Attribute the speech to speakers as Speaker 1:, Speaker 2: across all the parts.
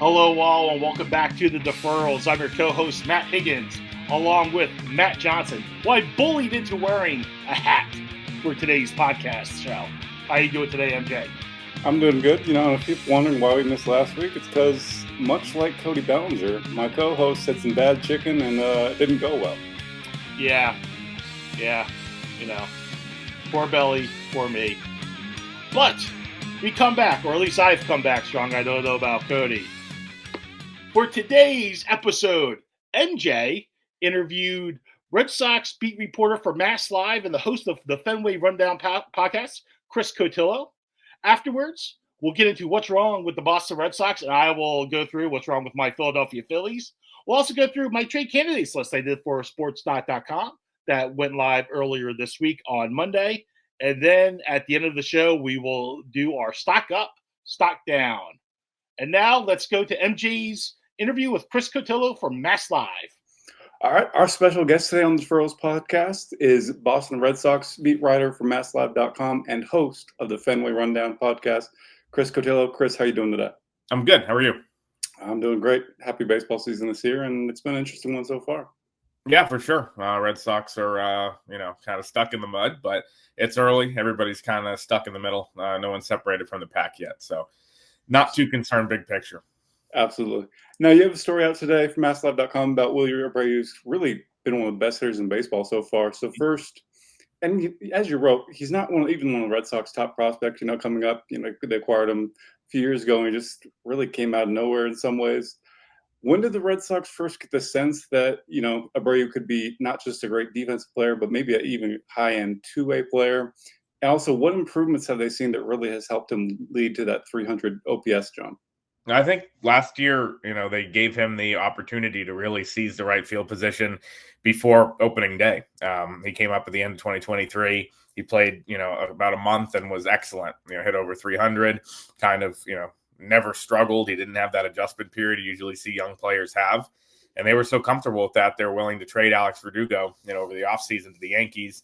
Speaker 1: Hello all and welcome back to the Deferrals. I'm your co-host Matt Higgins along with Matt Johnson, who I bullied into wearing a hat for today's podcast show. How you doing today, MJ?
Speaker 2: I'm doing good. You know, if people wondering why we missed last week, it's because much like Cody Bellinger, my co-host had some bad chicken and it didn't go well.
Speaker 1: Yeah, you know, poor Belly, poor me. But we come back, or at least I've come back strong. I don't know about Cody. For today's episode, MJ interviewed Red Sox beat reporter for MassLive and the host of the Fenway Rundown podcast, Chris Cotillo. Afterwards, we'll get into what's wrong with the Boston Red Sox, and I will go through what's wrong with my Philadelphia Phillies. We'll also go through my trade candidates list I did for sportsdot.com that went live earlier this week on Monday. And then at the end of the show, we will do our stock up, stock down. And now let's go to MJ's interview with Chris Cotillo from MassLive.
Speaker 2: All right, our special guest today on the Deferrals podcast is Boston Red Sox beat writer for MassLive.com and host of the Fenway Rundown podcast, Chris Cotillo. Chris, how are you doing today?
Speaker 3: I'm good. How are you?
Speaker 2: I'm doing great. Happy baseball season this year, and it's been an interesting one so far.
Speaker 3: Yeah, for sure. Red Sox are, kind of stuck in the mud, but it's early. Everybody's kind of stuck in the middle. No one's separated from the pack yet, so not too concerned big picture.
Speaker 2: Absolutely. Now, you have a story out today from MassLive.com about Wilyer Abreu, who's really been one of the best hitters in baseball so far. So first, and as you wrote, he's not even one of the Red Sox top prospects, coming up. They acquired him a few years ago, and he just really came out of nowhere in some ways. When did the Red Sox first get the sense that, Abreu could be not just a great defensive player, but maybe an even high-end two-way player? And also, what improvements have they seen that really has helped him lead to that 300 OPS jump?
Speaker 3: I think last year, they gave him the opportunity to really seize the right field position before opening day. He came up at the end of 2023. He played, about a month and was excellent. Hit over 300, kind of, never struggled. He didn't have that adjustment period you usually see young players have. And they were so comfortable with that, they were willing to trade Alex Verdugo, over the offseason to the Yankees.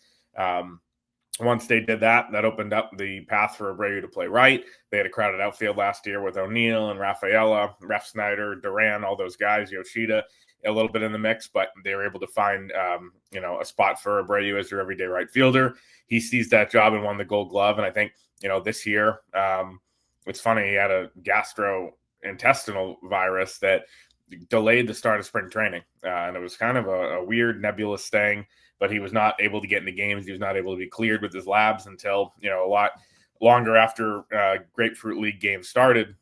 Speaker 3: Once they did that, that opened up the path for Abreu to play right. They had a crowded outfield last year with O'Neill and Rafaela, Ref Snyder, Duran, all those guys, Yoshida, a little bit in the mix, but they were able to find, a spot for Abreu as their everyday right fielder. He seized that job and won the Gold Glove. And I think, this year, it's funny, he had a gastrointestinal virus that delayed the start of spring training. And it was kind of a weird nebulous thing. But he was not able to get into games. He was not able to be cleared with his labs until, a lot longer after Grapefruit League games started.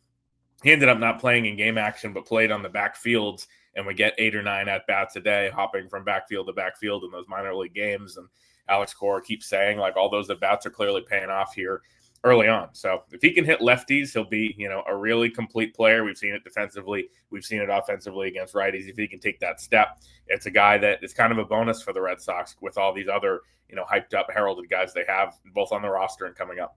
Speaker 3: He ended up not playing in game action, but played on the backfields and would get 8 or 9 at-bats a day, hopping from backfield to backfield in those minor league games. And Alex Cora keeps saying, all those at-bats are clearly paying off here early on. So if he can hit lefties, he'll be, a really complete player. We've seen it defensively. We've seen it offensively against righties. If he can take that step, it's a guy that is kind of a bonus for the Red Sox with all these other, hyped up, heralded guys they have both on the roster and coming up.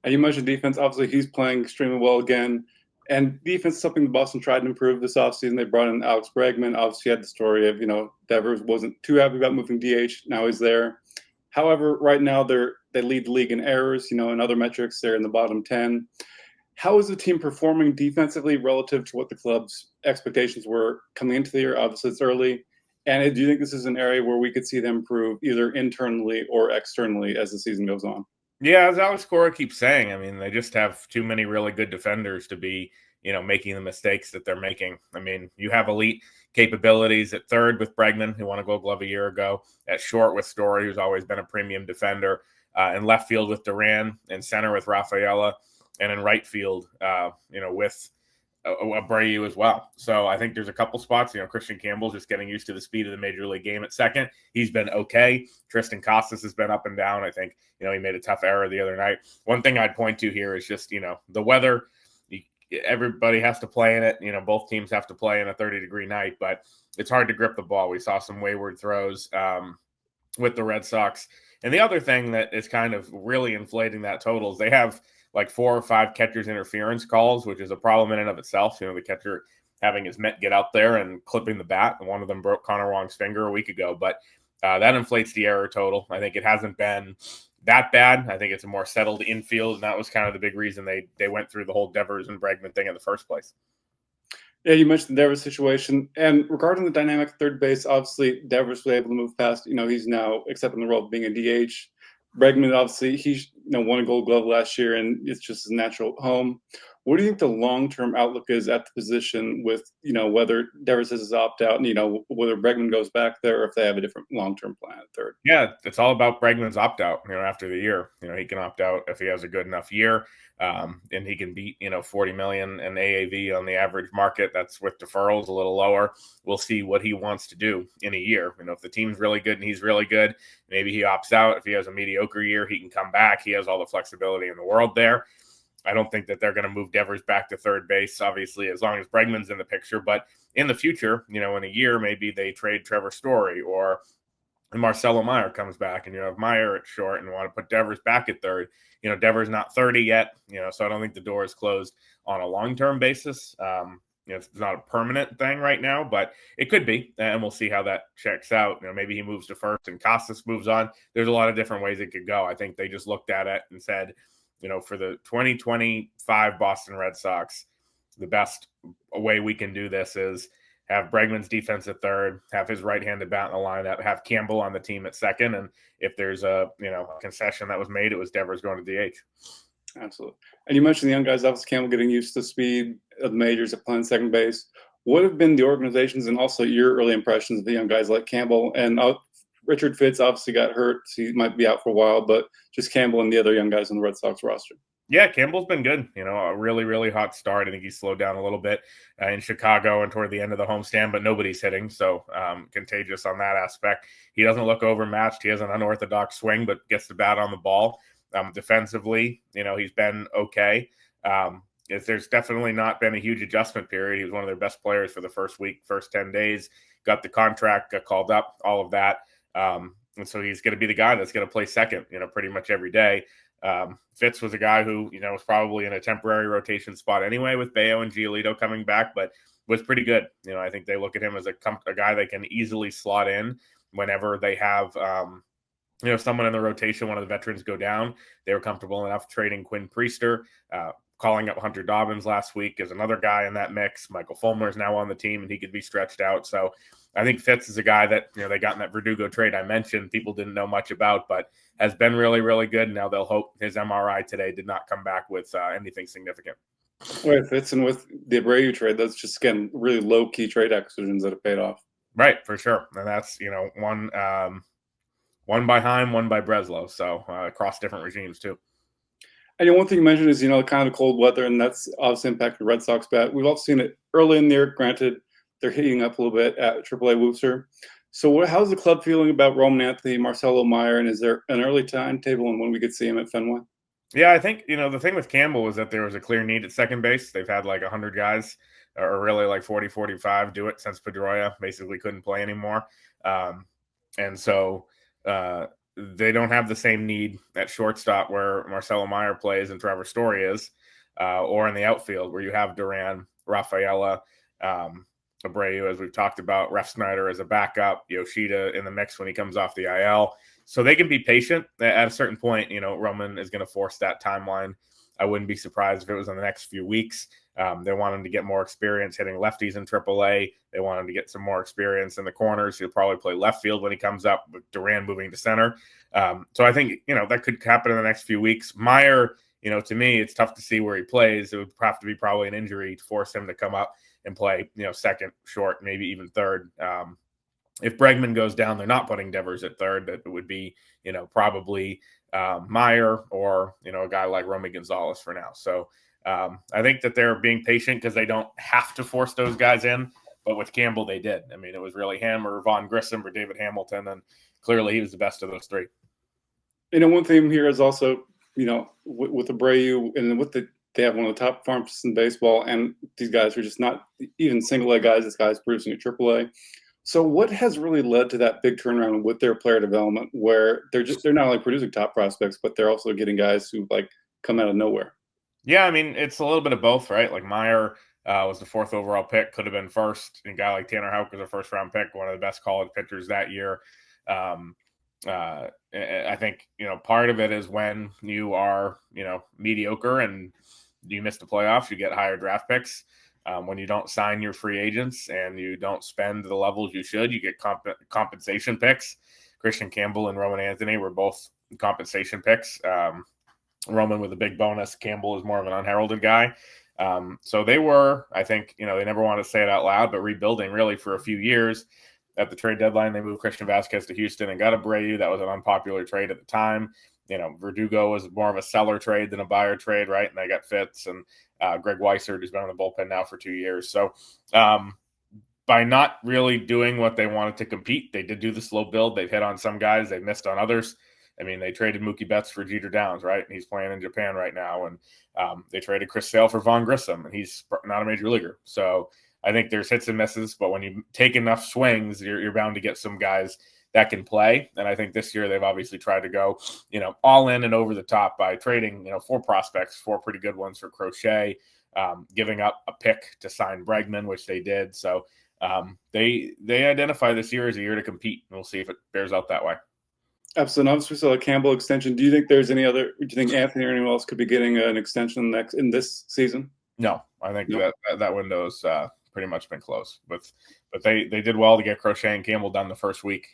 Speaker 2: And you mentioned defense. Obviously, he's playing extremely well again. And defense is something the Boston tried to improve this offseason. They brought in Alex Bregman. Obviously, had the story of, Devers wasn't too happy about moving DH. Now he's there. However, right now they lead the league in errors. In other metrics, they're in the bottom 10. How is the team performing defensively relative to what the club's expectations were coming into the year? Obviously, it's early. And do you think this is an area where we could see them improve either internally or externally as the season goes on?
Speaker 3: Yeah, as Alex Cora keeps saying, they just have too many really good defenders to be, making the mistakes that they're making. You have elite capabilities at third with Bregman, who won a Gold Glove a year ago, at short with Story, who's always been a premium defender, in left field with Duran, in center with Rafaela, and in right field, with Abreu as well. So I think there's a couple spots. Christian Campbell's just getting used to the speed of the major league game at second. He's been okay. Tristan Casas has been up and down. I think, he made a tough error the other night. One thing I'd point to here is just, the weather. Everybody has to play in it. Both teams have to play in a 30-degree night, but it's hard to grip the ball. We saw some wayward throws with the Red Sox. And the other thing that is kind of really inflating that total is they have 4 or 5 catcher's interference calls, which is a problem in and of itself. The catcher having his mitt get out there and clipping the bat. And one of them broke Connor Wong's finger a week ago. But that inflates the error total. I think it hasn't been that bad. I think it's a more settled infield, and that was kind of the big reason they went through the whole Devers and Bregman thing in the first place.
Speaker 2: Yeah, you mentioned the Devers situation. And regarding the dynamic at third base, obviously Devers was able to move past, he's now accepting the role of being a DH. Bregman, obviously, he's won a Gold Glove last year, and it's just his natural home. What do you think the long-term outlook is at the position with, whether Devers has his opt-out and, whether Bregman goes back there or if they have a different long-term plan at third?
Speaker 3: Yeah, it's all about Bregman's opt-out, after the year. He can opt out if he has a good enough year, and he can beat, 40 million in AAV on the average market. That's with deferrals a little lower. We'll see what he wants to do in a year. If the team's really good and he's really good, maybe he opts out. If he has a mediocre year, he can come back. He has all the flexibility in the world there. I don't think that they're going to move Devers back to third base, obviously, as long as Bregman's in the picture. But in the future, in a year, maybe they trade Trevor Story or Marcelo Mayer comes back and you have Mayer at short and want to put Devers back at third. Devers not 30 yet, so I don't think the door is closed on a long-term basis. It's not a permanent thing right now, but it could be, and we'll see how that checks out. Maybe he moves to first and Costas moves on. There's a lot of different ways it could go. I think they just looked at it and said, for the 2025 Boston Red Sox, the best way we can do this is have Bregman's defense at third, have his right-handed bat in the lineup, have Campbell on the team at second, and if there's a concession that was made, it was Devers going to DH.
Speaker 2: Absolutely. And you mentioned the young guys, obviously Campbell getting used to the speed of the majors at playing second base. What have been the organizations and also your early impressions of the young guys like Campbell? And Richard Fitz obviously got hurt, so he might be out for a while, but just Campbell and the other young guys on the Red Sox roster.
Speaker 3: Yeah, Campbell's been good. A really, really hot start. I think he slowed down a little bit in Chicago and toward the end of the homestand, but nobody's hitting, so contagious on that aspect. He doesn't look overmatched. He has an unorthodox swing, but gets the bat on the ball. Defensively, he's been okay. There's definitely not been a huge adjustment period. He was one of their best players for the first 10 days, got the contract, got called up, all of that. And so he's going to be the guy that's going to play second, pretty much every day. Fitz was a guy who, was probably in a temporary rotation spot anyway with Bayo and Giolito coming back, but was pretty good. I think they look at him as a guy they can easily slot in whenever they have, someone in the rotation, one of the veterans go down. They were comfortable enough trading Quinn Priester, calling up Hunter Dobbins last week as another guy in that mix. Michael Fulmer is now on the team and he could be stretched out. So I think Fitz is a guy that, they got in that Verdugo trade I mentioned, people didn't know much about, but has been really, really good. Now they'll hope his MRI today did not come back with anything significant.
Speaker 2: Right, Fitz, and with the Abreu trade, that's just, again, really low-key trade acquisitions that have paid off.
Speaker 3: Right, for sure. And that's, one by Heim, one by Breslow. So across different regimes too.
Speaker 2: And one thing you mentioned is, kind of cold weather, and that's obviously impacted the Red Sox bat. We've all seen it early in the year. Granted, they're heating up a little bit at AAA Wooster. So how's the club feeling about Roman Anthony, Marcelo Mayer, and is there an early timetable on when we could see him at Fenway?
Speaker 3: Yeah, I think, the thing with Campbell was that there was a clear need at second base. They've had like 100 guys, or really like 40, 45 do it since Pedroia basically couldn't play anymore. And so they don't have the same need at shortstop where Marcelo Mayer plays and Trevor Story is, or in the outfield where you have Duran, Rafaela, Abreu, as we've talked about, Ref Snyder as a backup, Yoshida in the mix when he comes off the IL. So they can be patient. At a certain point, Roman is going to force that timeline. I wouldn't be surprised if it was in the next few weeks. They want him to get more experience hitting lefties in AAA. They want him to get some more experience in the corners. He'll probably play left field when he comes up with Duran moving to center. So I think, that could happen in the next few weeks. Mayer, to me, it's tough to see where he plays. It would have to be probably an injury to force him to come up and play, second, short, maybe even third. If Bregman goes down, they're not putting Devers at third. It would be, probably Mayer or, a guy like Romy Gonzalez for now. So I think that they're being patient because they don't have to force those guys in. But with Campbell, they did. I mean, it was really him or Vaughn Grissom or David Hamilton. And clearly he was the best of those three.
Speaker 2: One thing here is also, with Abreu and they have one of the top farms in baseball, and these guys are just not even single-A guys. This guy's producing at AAA. So what has really led to that big turnaround with their player development where they're not only producing top prospects, but they're also getting guys who come out of nowhere?
Speaker 3: Yeah, I mean, it's a little bit of both, right? Like Mayer was the 4th overall pick, could have been first. And a guy like Tanner Houck was a first-round pick, one of the best college pitchers that year. I think, part of it is when you are, mediocre and you miss the playoffs, you get higher draft picks. When you don't sign your free agents and you don't spend the levels you should, you get compensation picks. Christian Campbell and Roman Anthony were both compensation picks. Roman with a big bonus. Campbell is more of an unheralded guy. So they were, I think, they never want to say it out loud, but rebuilding really for a few years. At the trade deadline, they moved Christian Vasquez to Houston and got Abreu. That was an unpopular trade at the time. Verdugo was more of a seller trade than a buyer trade, right? And they got Fitz and Greg Weissert, who's been on the bullpen now for 2 years. So by not really doing what they wanted to compete, they did do the slow build. They've hit on some guys. They've missed on others. I mean, they traded Mookie Betts for Jeter Downs, right? And he's playing in Japan right now. And they traded Chris Sale for Vaughn Grissom, and he's not a major leaguer. So I think there's hits and misses, but when you take enough swings, you're bound to get some guys that can play. And I think this year they've obviously tried to go, all in and over the top by trading, 4 prospects, 4 pretty good ones for Crochet, giving up a pick to sign Bregman, which they did. So they identify this year as a year to compete, and we'll see if it bears out that way.
Speaker 2: Absolutely. Obviously, so a Campbell extension. Do you think there's any other? Do you think Anthony or anyone else could be getting an extension in this season?
Speaker 3: No, I think that window's pretty much been closed. But they did well to get Crochet and Campbell done the first week.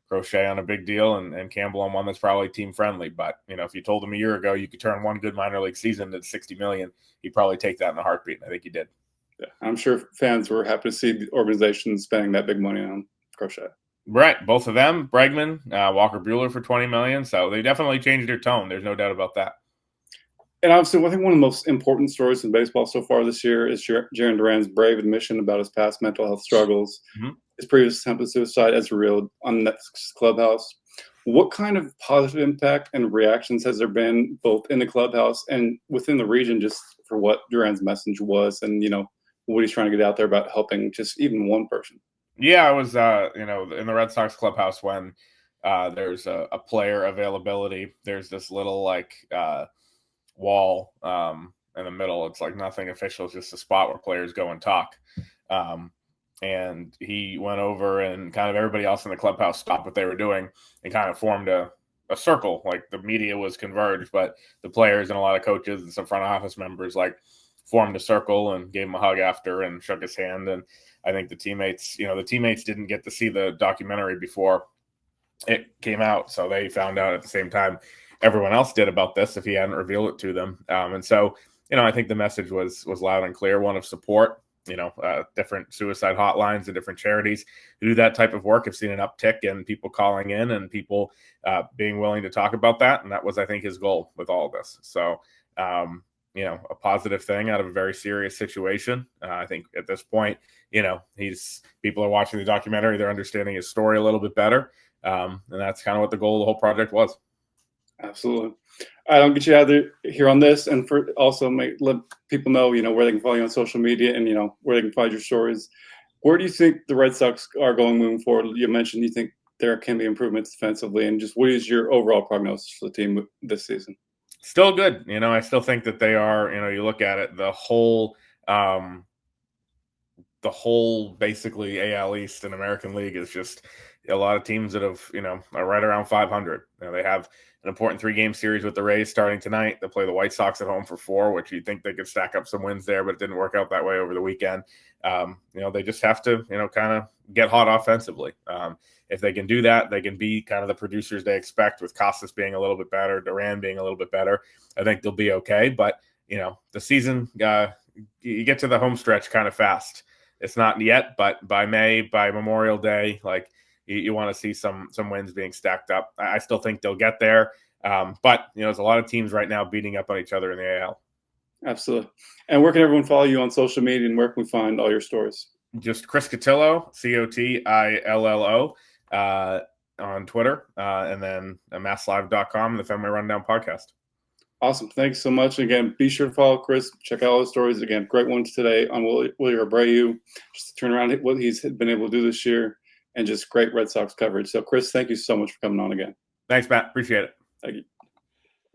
Speaker 3: Crochet on a big deal and Campbell on one that's probably team friendly. But if you told him a year ago you could turn one good minor league season to $60 million, he'd probably take that in a heartbeat. And I think he did.
Speaker 2: Yeah, I'm sure fans were happy to see the organization spending that big money on Crochet.
Speaker 3: Right, both of them, Bregman, Walker Buehler for $20 million. So they definitely changed their tone. There's no doubt about that.
Speaker 2: And obviously, I think one of the most important stories in baseball so far this year is Jaron Duran's brave admission about his past mental health struggles.
Speaker 3: Mm-hmm.
Speaker 2: His previous attempt at suicide as revealed on Netflix Clubhouse. What kind of positive impact and reactions has there been both in the clubhouse and within the region just for what Duran's message was and, what he's trying to get out there about helping just even one person?
Speaker 3: Yeah, I was, in the Red Sox clubhouse when there's a player availability. There's this little wall in the middle. It's like nothing official. It's just a spot where players go and talk. And he went over and kind of everybody else in the clubhouse stopped what they were doing and kind of formed a circle. Like the media was converged, but the players and a lot of coaches and some front office members formed a circle and gave him a hug after and shook his hand. And I think the teammates didn't get to see the documentary before it came out. So they found out at the same time everyone else did about this if he hadn't revealed it to them. And so, I think the message was loud and clear, one of support. Different suicide hotlines and different charities who do that type of work have seen an uptick in people calling in and people being willing to talk about that. And that was, I think, his goal with all of this. So, a positive thing out of a very serious situation. I think at this point, people are watching the documentary. They're understanding his story a little bit better. And that's kind of what the goal of the whole project was.
Speaker 2: Absolutely. I don't get you out here on this, and for also let people know, where they can follow you on social media and, where they can find your stories. Where do you think the Red Sox are going moving forward? You mentioned you think there can be improvements defensively, and just what is your overall prognosis for the team this season?
Speaker 3: Still good. I still think that they are, you look at it, the whole basically AL East and American League is just a lot of teams that have, are right around 500. They have an important 3-game series with the Rays starting tonight. They play the White Sox at home for 4, which you'd think they could stack up some wins there, but it didn't work out that way over the weekend. They just have to, kind of get hot offensively. If they can do that, they can be kind of the producers they expect with Casas being a little bit better, Duran being a little bit better. I think they'll be okay. But, the season, you get to the home stretch kind of fast. It's not yet, but by May, by Memorial Day, you want to see some wins being stacked up. I still think they'll get there. But, there's a lot of teams right now beating up on each other in the AL.
Speaker 2: Absolutely. And where can everyone follow you on social media, and where can we find all your stories?
Speaker 3: Just Chris Cotillo, Cotillo, on Twitter, and then MassLive.com and the Fenway Rundown podcast.
Speaker 2: Awesome. Thanks so much. Again, be sure to follow Chris. Check out all his stories. Again, great ones today on Wilyer Abreu, just to turn around what he's been able to do this year, and just great Red Sox coverage. So, Chris, thank you so much for coming on again.
Speaker 3: Thanks, Matt. Appreciate it.
Speaker 2: Thank you.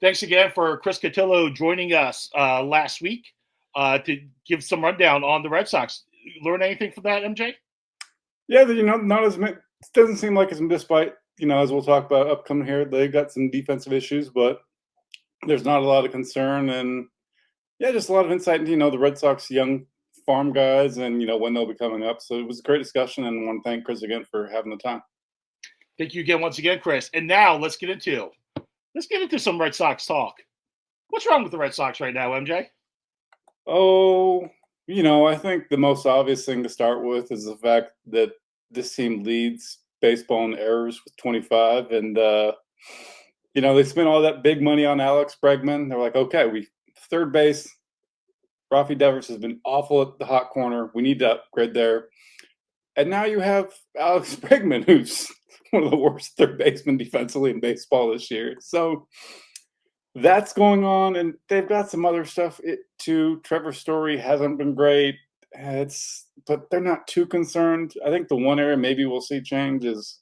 Speaker 1: Thanks again for Chris Cotillo joining us last week to give some rundown on the Red Sox. Learn anything from that, MJ?
Speaker 2: Yeah, not as many. It doesn't seem like it's despite, as we'll talk about upcoming here, they got some defensive issues, but there's not a lot of concern, and just a lot of insight into, the Red Sox young farm guys and, when they'll be coming up. So it was a great discussion, and I want to thank Chris again for having the time.
Speaker 1: Thank you again, once again, Chris. And now let's get into some Red Sox talk. What's wrong with the Red Sox right now, MJ?
Speaker 2: Oh, I think the most obvious thing to start with is the fact that this team leads baseball in errors with 25. And, they spent all that big money on Alex Bregman. They're like, okay, third base, Rafi Devers has been awful at the hot corner. We need to upgrade there. And now you have Alex Bregman, who's one of the worst third basemen defensively in baseball this year. So that's going on, and they've got some other stuff too. Trevor Story hasn't been great. But they're not too concerned. I think the one area maybe we'll see change is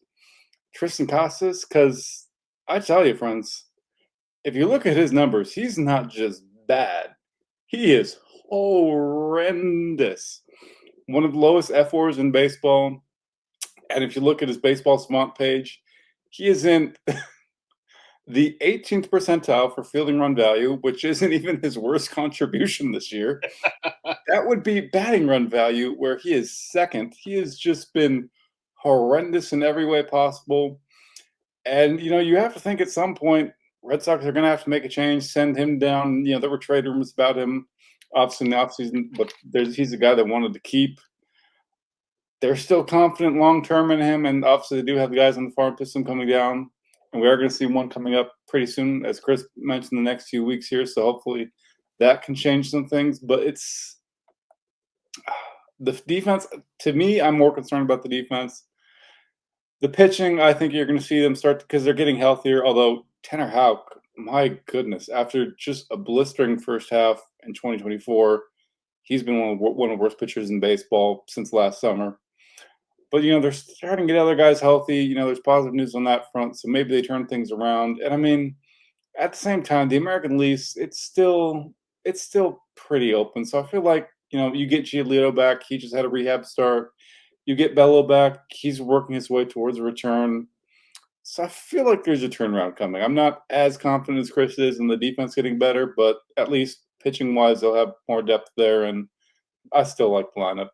Speaker 2: Tristan Casas, because I tell you, friends, if you look at his numbers, he's not just bad. He is horrendous. One of the lowest F4s in baseball. And if you look at his baseball savant page, he is in the 18th percentile for fielding run value, which isn't even his worst contribution this year. That would be batting run value, where he is second. He has just been horrendous in every way possible. And, you have to think at some point, Red Sox are going to have to make a change, send him down. There were trade rumors about him, obviously in the offseason, but he's a guy they wanted to keep. They're still confident long-term in him, and obviously they do have the guys on the farm system coming down. And we are going to see one coming up pretty soon, as Chris mentioned, the next few weeks here. So hopefully that can change some things. But it's the defense. To me, I'm more concerned about the defense. The pitching, I think you're going to see them start because they're getting healthier. Although Tanner Houck, my goodness, after just a blistering first half in 2024, he's been one of the worst pitchers in baseball since last summer. But, they're starting to get other guys healthy. There's positive news on that front. So maybe they turn things around. And, I mean, at the same time, the American League, it's still pretty open. So I feel like, you get Giolito back. He just had a rehab start. You get Bello back. He's working his way towards a return. So I feel like there's a turnaround coming. I'm not as confident as Chris is in the defense getting better, but at least pitching-wise, they'll have more depth there. And I still like the lineup.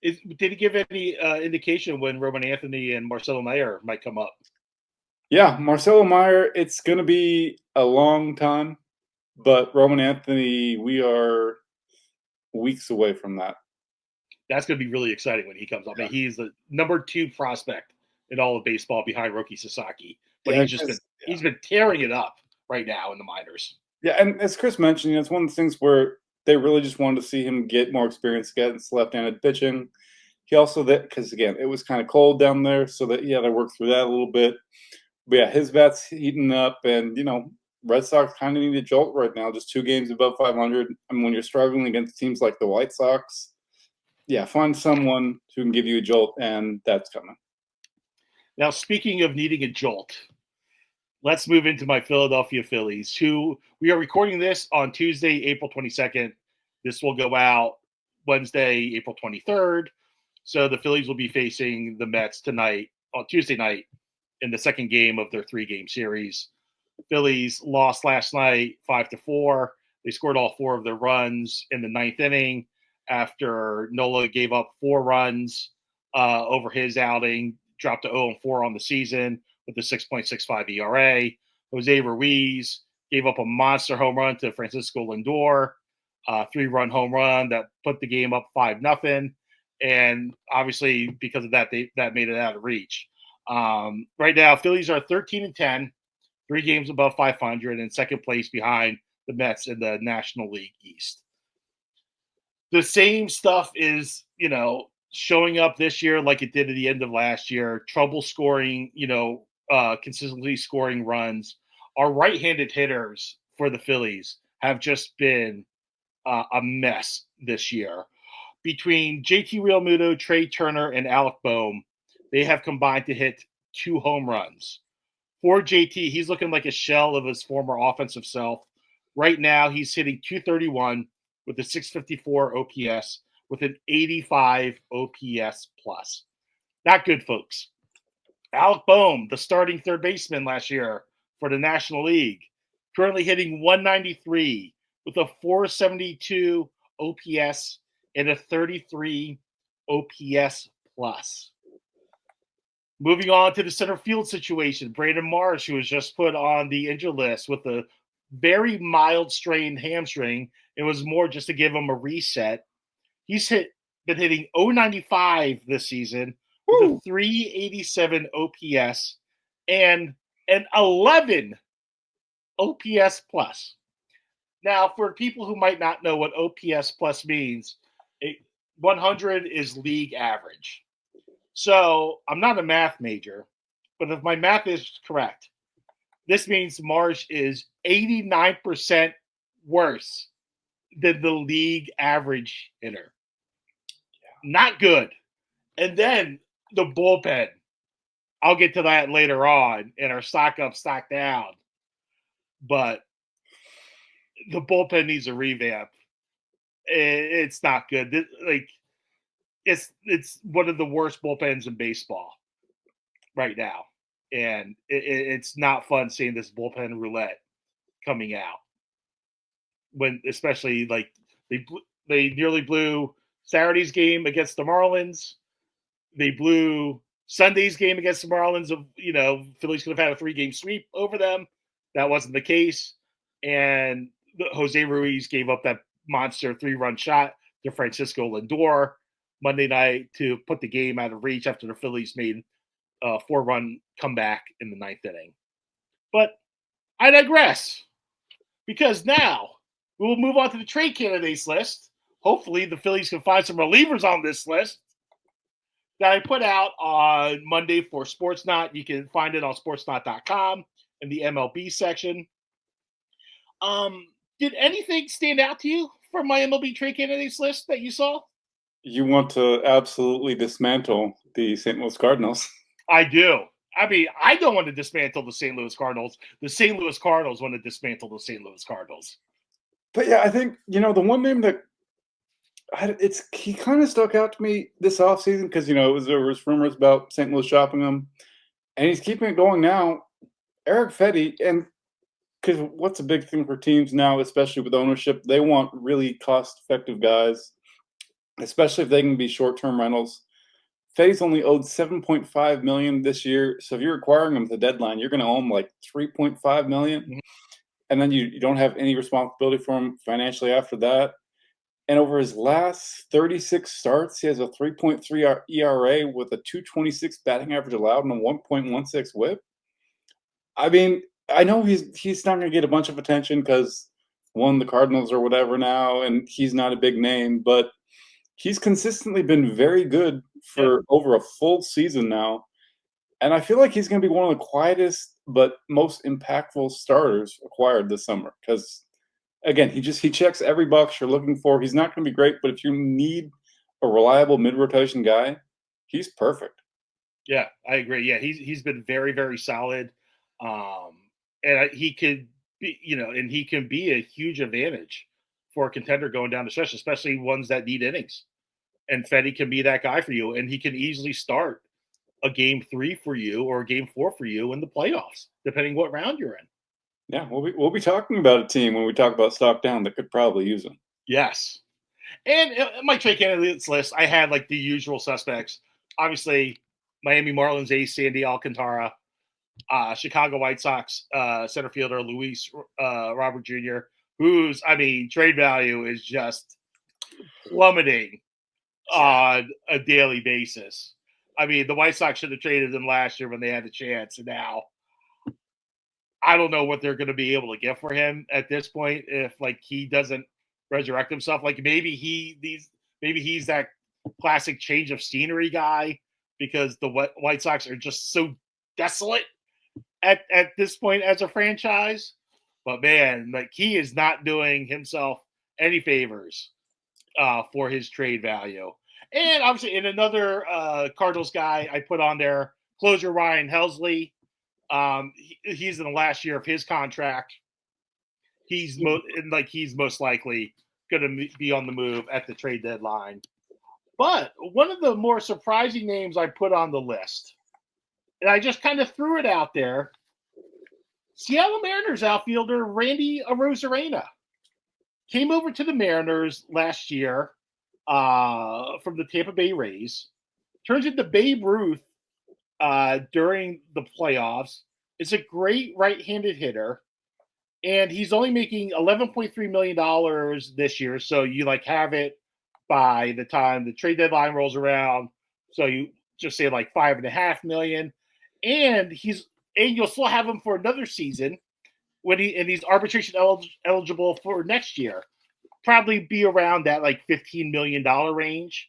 Speaker 1: Did he give any indication when Roman Anthony and Marcelo Mayer might come up?
Speaker 2: Yeah, Marcelo Mayer, it's going to be a long time, but Roman Anthony, we are weeks away from that.
Speaker 1: That's going to be really exciting when he comes up. I mean, he's the number 2 prospect in all of baseball behind Roki Sasaki, but he's been tearing it up right now in the minors.
Speaker 2: Yeah, and as Chris mentioned, it's one of the things where they really just wanted to see him get more experience against left-handed pitching. He also, because again, it was kind of cold down there, so that he had to work through that a little bit. But yeah, his bat's heating up, and Red Sox kind of need a jolt right now. Just 2 games above 500. I mean, when you're struggling against teams like the White Sox, yeah, find someone who can give you a jolt, and that's coming.
Speaker 1: Now, speaking of needing a jolt, let's move into my Philadelphia Phillies, who we are recording this on Tuesday, April 22nd. This will go out Wednesday, April 23rd. So the Phillies will be facing the Mets tonight, on Tuesday night, in the second game of their 3-game series. The Phillies lost last night 5-4. They scored all 4 of their runs in the 9th inning after Nola gave up 4 runs over his outing, dropped to 0-4 on the season with a 6.65 ERA. Jose Ruiz gave up a monster home run to Francisco Lindor, 3-run home run that put the game up 5-0. And obviously, because of that, that made it out of reach. Right now, Phillies are 13-10, 3 games above 500, and second place behind the Mets in the National League East. The same stuff is, showing up this year like it did at the end of last year. Trouble scoring, consistently scoring runs. Our right-handed hitters for the Phillies have just been a mess this year. Between JT Realmuto, Trey Turner, and Alec Boehm, they have combined to hit 2 home runs. For JT, he's looking like a shell of his former offensive self. Right now, he's hitting .231 with a .654 OPS with an 85 OPS plus. Not good, folks. Alec Boehm, the starting third baseman last year for the National League, currently hitting .193 with a .472 OPS and a 33 OPS plus. Moving on to the center field situation, Brandon Marsh, who was just put on the injured list with a very mild strained hamstring. It was more just to give him a reset. He's been hitting .095 this season with a 387 OPS and an 11 OPS plus. Now, for people who might not know what OPS plus means, 100 is league average. So I'm not a math major, but if my math is correct, this means Marsh is 89% worse than the league average hitter. Not good. And then the bullpen. I'll get to that later on in our stock up, stock down. But the bullpen needs a revamp. It's not good. It's one of the worst bullpens in baseball right now. And it's not fun seeing this bullpen roulette coming out. When especially like they nearly blew Saturday's game against the Marlins. They blew Sunday's game against the Marlins. Phillies could have had a 3-game sweep over them. That wasn't the case. And Jose Ruiz gave up that monster 3-run shot to Francisco Lindor Monday night to put the game out of reach after the Phillies made a 4-run comeback in the 9th inning. But I digress, because now we will move on to the trade candidates list. Hopefully the Phillies can find some relievers on this list that I put out on Monday for Sportsnaut. You can find it on sportsnaut.com in the MLB section. Did anything stand out to you from my MLB trade candidates list that you saw?
Speaker 2: You want to absolutely dismantle the St. Louis Cardinals.
Speaker 1: I do. I mean, I don't want to dismantle the St. Louis Cardinals. The St. Louis Cardinals want to dismantle the St. Louis Cardinals.
Speaker 2: But yeah, I think, the one name that he kind of stuck out to me this offseason because, there was rumors about St. Louis shopping him, and he's keeping it going now. Eric Fedde, and because what's a big thing for teams now, especially with ownership, they want really cost-effective guys, especially if they can be short-term rentals. Fedde's only owed $7.5 million this year, so if you're acquiring him at the deadline, you're going to owe him like $3.5 million,
Speaker 1: mm-hmm.
Speaker 2: and then you don't have any responsibility for him financially after that. And over his last 36 starts, he has a 3.3 ERA with a 2.26 batting average allowed and a 1.16 WHIP. I mean, I know he's not going to get a bunch of attention because the Cardinals or whatever now, and he's not a big name, but he's consistently been very good for over a full season now. And I feel like he's going to be one of the quietest but most impactful starters acquired this summer because, again, he checks every box you're looking for. He's not going to be great, but if you need a reliable mid-rotation guy, he's perfect.
Speaker 1: Yeah, I agree. Yeah, he's been very, very solid. And he could be, and he can be a huge advantage for a contender going down the stretch, especially ones that need innings. And Fedde can be that guy for you, and he can easily start a game 3 for you or a game 4 for you in the playoffs, depending what round you're in.
Speaker 2: Yeah, we'll be talking about a team when we talk about stock down that could probably use him.
Speaker 1: Yes. And in my trade candidates list, I had like the usual suspects. Obviously, Miami Marlins ace Sandy Alcantara, Chicago White Sox center fielder Luis Robert Jr., whose, trade value is just plummeting on a daily basis. The White Sox should have traded him last year when they had the chance, and now I don't know what they're going to be able to get for him at this point if he doesn't resurrect himself. Maybe he's that classic change of scenery guy because the White Sox are just so desolate at this point as a franchise. But man, he is not doing himself any favors for his trade value. And obviously, in another Cardinals guy I put on there, closer Ryan Helsley. He's in the last year of his contract. He's most likely going to be on the move at the trade deadline. But one of the more surprising names I put on the list, and I just kind of threw it out there, Seattle Mariners outfielder Randy Arozarena came over to the Mariners last year. from the Tampa Bay Rays. Turns into Babe Ruth during the playoffs. Is a great right-handed hitter. And he's only making $11.3 million this year. So you have it by the time the trade deadline rolls around. So you just say $5.5 million. And you'll still have him for another season when he's arbitration eligible for next year. Probably be around that $15 million range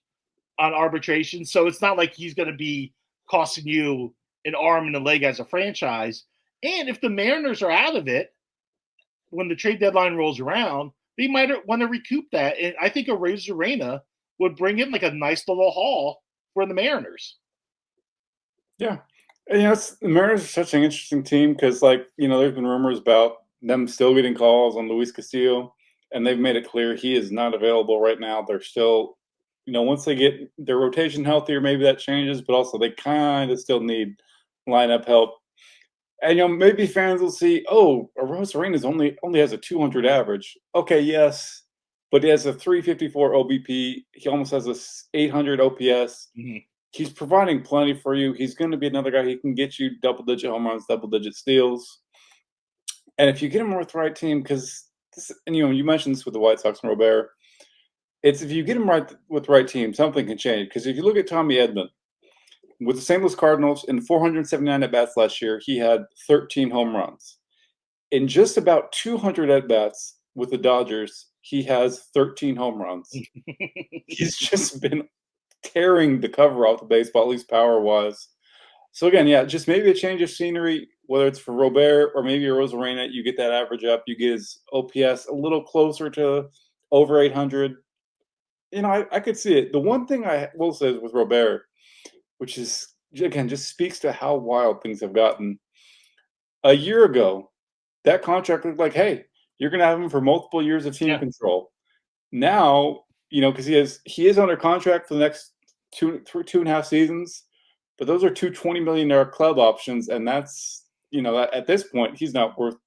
Speaker 1: on arbitration. So it's not like he's going to be costing you an arm and a leg as a franchise. And if the Mariners are out of it, when the trade deadline rolls around, they might want to recoup that. And I think Arozarena would bring in a nice little haul for the Mariners.
Speaker 2: Yeah. And, the Mariners are such an interesting team because, there's been rumors about them still getting calls on Luis Castillo, and they've made it clear he is not available right now. They're still, once they get their rotation healthier, maybe that changes, but also they kind of still need lineup help. And, maybe fans will see, Arozarena only has a 200 average. Okay, yes, but he has a 354 OBP. He almost has a 800 OPS.
Speaker 1: Mm-hmm.
Speaker 2: He's providing plenty for you. He's going to be another guy. He can get you double-digit home runs, double-digit steals. And if you get him with the right team, you mentioned this with the White Sox and Robert, it's if you get him right with the right team, something can change. Because if you look at Tommy Edman, with the St. Louis Cardinals, in 479 at-bats last year, he had 13 home runs. In just about 200 at-bats with the Dodgers, he has 13 home runs. He's just been tearing the cover off the baseball, at least power-wise. So, again, just maybe a change of scenery, whether it's for Robert or maybe Arozarena, you get that average up. You get his OPS a little closer to over 800. I could see it. The one thing I will say is with Robert, which is, again, just speaks to how wild things have gotten. A year ago, that contract looked like, hey, you're going to have him for multiple years of team control. Now, because he is under contract for the next 2.5 seasons, but those are two $20 million club options, and that's, at this point, he's not worth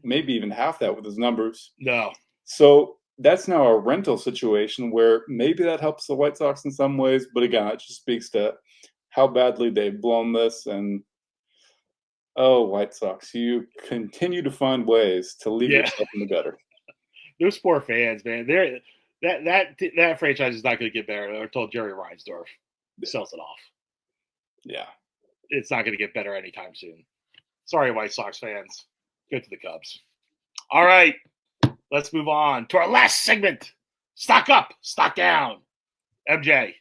Speaker 2: maybe even half that with his numbers.
Speaker 1: No.
Speaker 2: So that's now a rental situation where maybe that helps the White Sox in some ways, but again, it just speaks to how badly they've blown this. And White Sox, you continue to find ways to leave yourself in the gutter.
Speaker 1: Those poor fans, man. That franchise is not going to get better until Jerry Reinsdorf sells it off.
Speaker 2: Yeah,
Speaker 1: it's not going to get better anytime soon. Sorry, White Sox fans. Go to the Cubs. All right, let's move on to our last segment. Stock up, stock down. MJ,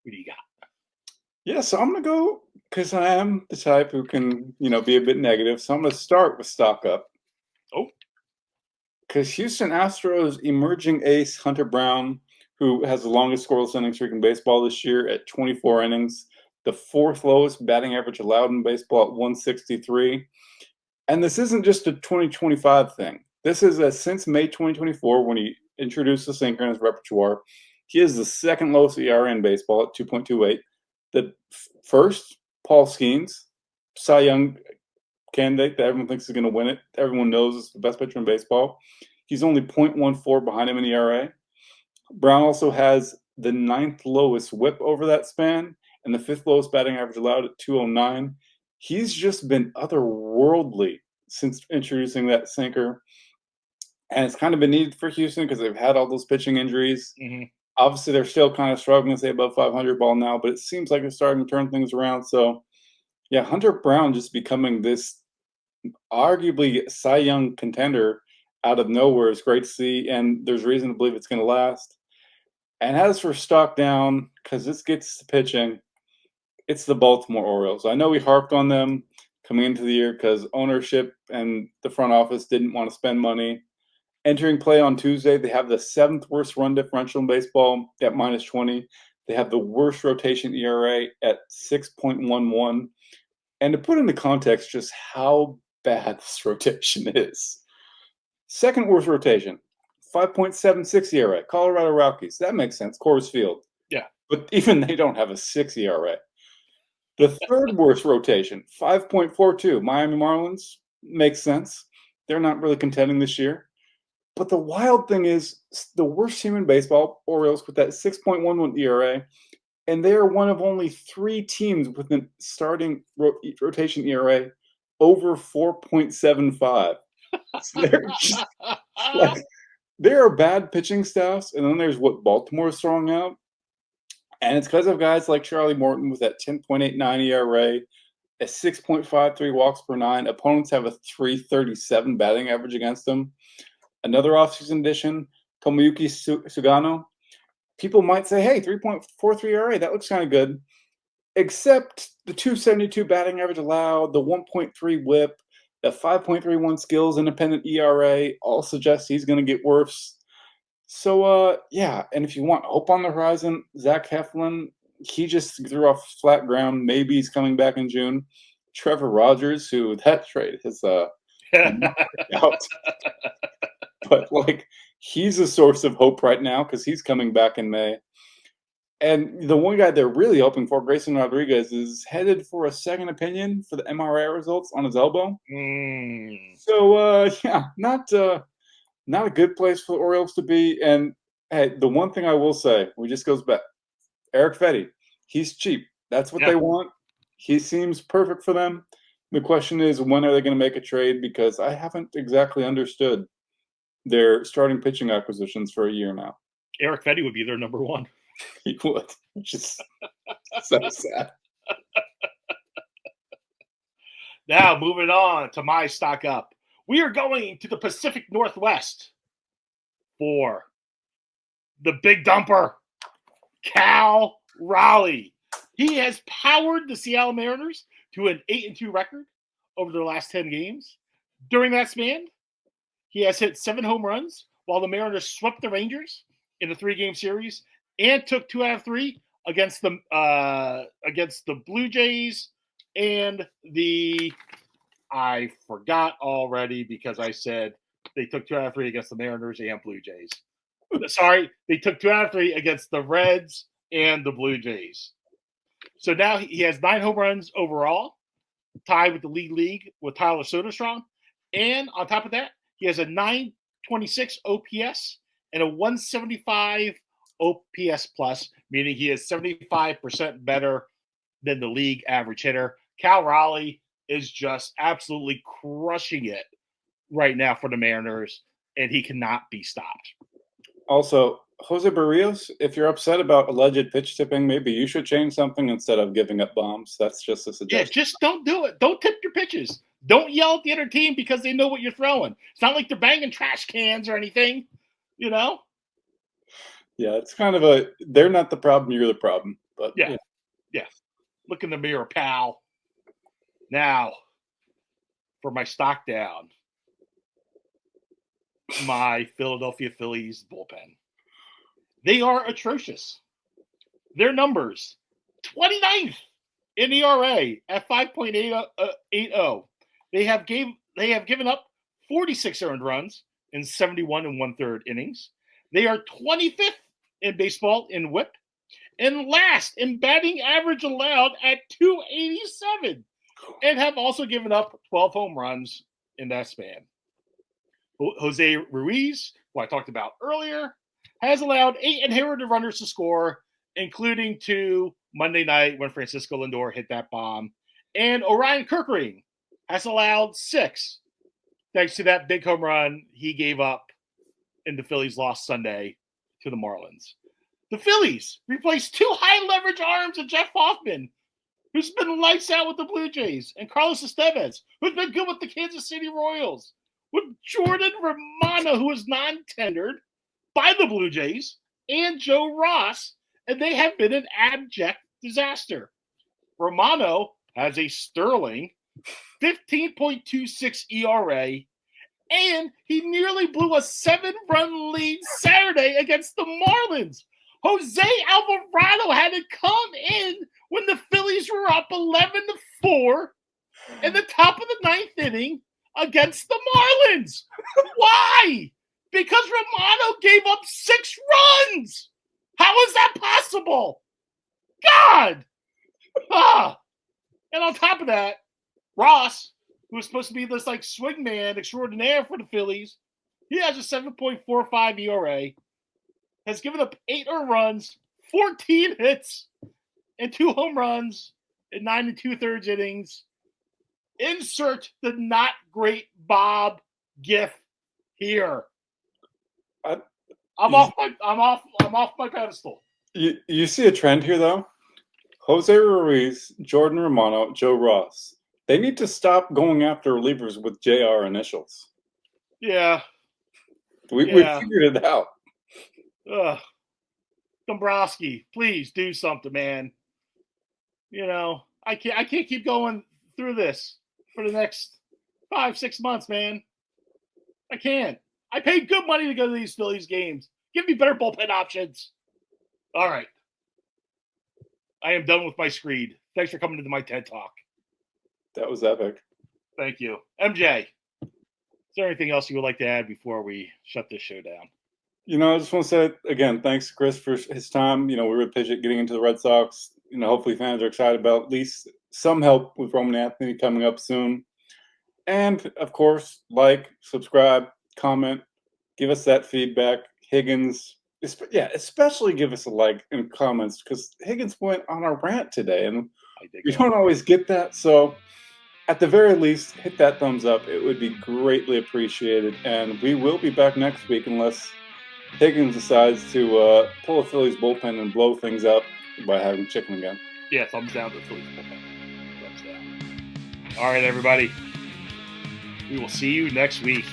Speaker 1: what do you got?
Speaker 2: Yeah, so I'm going to go, because I am the type who can, be a bit negative. So I'm going to start with stock up.
Speaker 1: Oh.
Speaker 2: Because Houston Astros emerging ace Hunter Brown, who has the longest scoreless inning streak in baseball this year at 24 innings, the fourth lowest batting average allowed in baseball at 163. And this isn't just a 2025 thing. This is since May 2024, when he introduced the sinker in his repertoire. He is the second lowest ERA in baseball at 2.28. The first, Paul Skeens, Cy Young candidate that everyone thinks is going to win it. Everyone knows is the best pitcher in baseball. He's only 0.14 behind him in ERA. Brown also has the ninth lowest whip over that span and the fifth lowest batting average allowed at 209. He's just been otherworldly since introducing that sinker. And it's kind of been needed for Houston because they've had all those pitching injuries.
Speaker 1: Mm-hmm.
Speaker 2: Obviously, they're still kind of struggling to stay above 500 ball now, but it seems like they're starting to turn things around. So, yeah, Hunter Brown just becoming this arguably Cy Young contender out of nowhere is great to see, and there's reason to believe it's going to last. And as for stock down, because this gets to pitching, it's the Baltimore Orioles. I know we harped on them coming into the year because ownership and the front office didn't want to spend money. Entering play on Tuesday, they have the seventh worst run differential in baseball at -20. They have the worst rotation ERA at 6.11. And to put into context just how bad this rotation is, second worst rotation, 5.76 ERA, Colorado Rockies. That makes sense, Coors Field.
Speaker 1: Yeah.
Speaker 2: But even they don't have a 6 ERA. The third worst rotation, 5.42, Miami Marlins. Makes sense. They're not really contending this year. But the wild thing is, the worst team in baseball, Orioles, with that 6.11 ERA, and they are one of only 3 teams with a starting rotation ERA over 4.75. So they're just like, there are bad pitching staffs, and then there's what Baltimore is throwing out. And it's because of guys like Charlie Morton with that 10.89 ERA, a 6.53 walks per 9. Opponents have a 337 batting average against them. Another offseason addition, Tomoyuki Sugano. People might say, hey, 3.43 ERA, that looks kind of good. Except the 272 batting average allowed, the 1.3 whip, the 5.31 skills independent ERA all suggest he's going to get worse. So, yeah, and if you want hope on the horizon, Zach Heflin, he just threw off flat ground. Maybe he's coming back in June. Trevor Rogers, who that trade has knocked out. But, like, he's a source of hope right now because he's coming back in May. And the one guy they're really hoping for, Grayson Rodriguez, is headed for a second opinion for the MRI results on his elbow. So, yeah, not a good place for the Orioles to be. And, hey, the one thing I will say, we just goes back, Eric Fedde, he's cheap. That's what they want. He seems perfect for them. The question is, when are they going to make a trade? Because I haven't exactly understood their starting pitching acquisitions for a year now.
Speaker 1: Eric Fedde would be their number 1.
Speaker 2: He would, which is so sad.
Speaker 1: Now, moving on to my stock up. We are going to the Pacific Northwest for the big dumper, Cal Raleigh. He has powered the Seattle Mariners to an 8-2 record over their last 10 games. During that span, he has hit 7 home runs while the Mariners swept the Rangers in a 3-game series and took 2 out of 3 against the Blue Jays and I forgot already because I said they took 2 out of 3 against the Mariners and Blue Jays. Sorry, they took 2 out of 3 against the Reds and the Blue Jays. So now he has 9 home runs overall, tied with the league with Tyler Soderstrom. And on top of that, he has a 926 OPS and a 175 OPS plus, meaning he is 75% better than the league average hitter. Cal Raleigh is just absolutely crushing it right now for the Mariners, and he cannot be stopped.
Speaker 2: Also, Jose Barrios, if you're upset about alleged pitch tipping, maybe you should change something instead of giving up bombs. That's just a suggestion.
Speaker 1: Yeah, just don't do it. Don't tip your pitches. Don't yell at the other team because they know what you're throwing. It's not like they're banging trash cans or anything, you know?
Speaker 2: Yeah, it's kind of they're not the problem, you're the problem. But
Speaker 1: yeah. Look in the mirror, pal. Now, for my stock down, my Philadelphia Phillies bullpen. They are atrocious. Their numbers, 29th in ERA at 5.80. They have given up 46 earned runs in 71 1/3 innings. They are 25th in baseball in WHIP and last in batting average allowed at 287, and have also given up 12 home runs in that span. Jose Ruiz, who I talked about earlier, has allowed 8 inherited runners to score, including 2 Monday night when Francisco Lindor hit that bomb. And Orion Kirkering has allowed 6, thanks to that big home run he gave up in the Phillies' loss Sunday to the Marlins. The Phillies replaced 2 high-leverage arms of Jeff Hoffman, who's been lights out with the Blue Jays, and Carlos Estevez, who's been good with the Kansas City Royals, with Jordan Romano, who is non-tendered by the Blue Jays, and Joe Ross, and they have been an abject disaster. Romano has a sterling 15.26 ERA, and he nearly blew a 7-run lead Saturday against the Marlins. Jose Alvarado had to come in when the Phillies were up 11-4 in the top of the 9th inning against the Marlins. Why? Because Romano gave up 6 runs. How is that possible? God! And on top of that, Ross, who was supposed to be this like swingman extraordinaire for the Phillies, He has a 7.45 ERA, has given up 8 earned runs, 14 hits, and 2 home runs in 9 2/3 innings. Insert the not great Bob gif here. I'm off my pedestal.
Speaker 2: You see a trend here, though? Jose Ruiz, Jordan Romano, Joe Ross. They need to stop going after relievers with JR initials.
Speaker 1: Yeah.
Speaker 2: We figured it out.
Speaker 1: Dombrowski, please do something, man. I can't keep going through this for the next 5-6 months, man. I can't. I paid good money to go to these Phillies games. Give me better bullpen options. All right. I am done with my screed. Thanks for coming to my TED Talk.
Speaker 2: That was epic.
Speaker 1: Thank you. MJ, is there anything else you would like to add before we shut this show down?
Speaker 2: I just want to say, again, thanks to Chris for his time. We were pitching getting into the Red Sox. Hopefully fans are excited about at least some help with Roman Anthony coming up soon. And, of course, subscribe, comment, give us that feedback. Higgins, especially give us a like in comments because Higgins went on a rant today, and you don't always get that. So, at the very least, hit that thumbs up. It would be greatly appreciated. And we will be back next week unless Higgins decides to pull a Phillies bullpen and blow things up by having chicken again.
Speaker 1: Yeah, thumbs down to the Phillies bullpen. Thumbs down. All right, everybody. We will see you next week.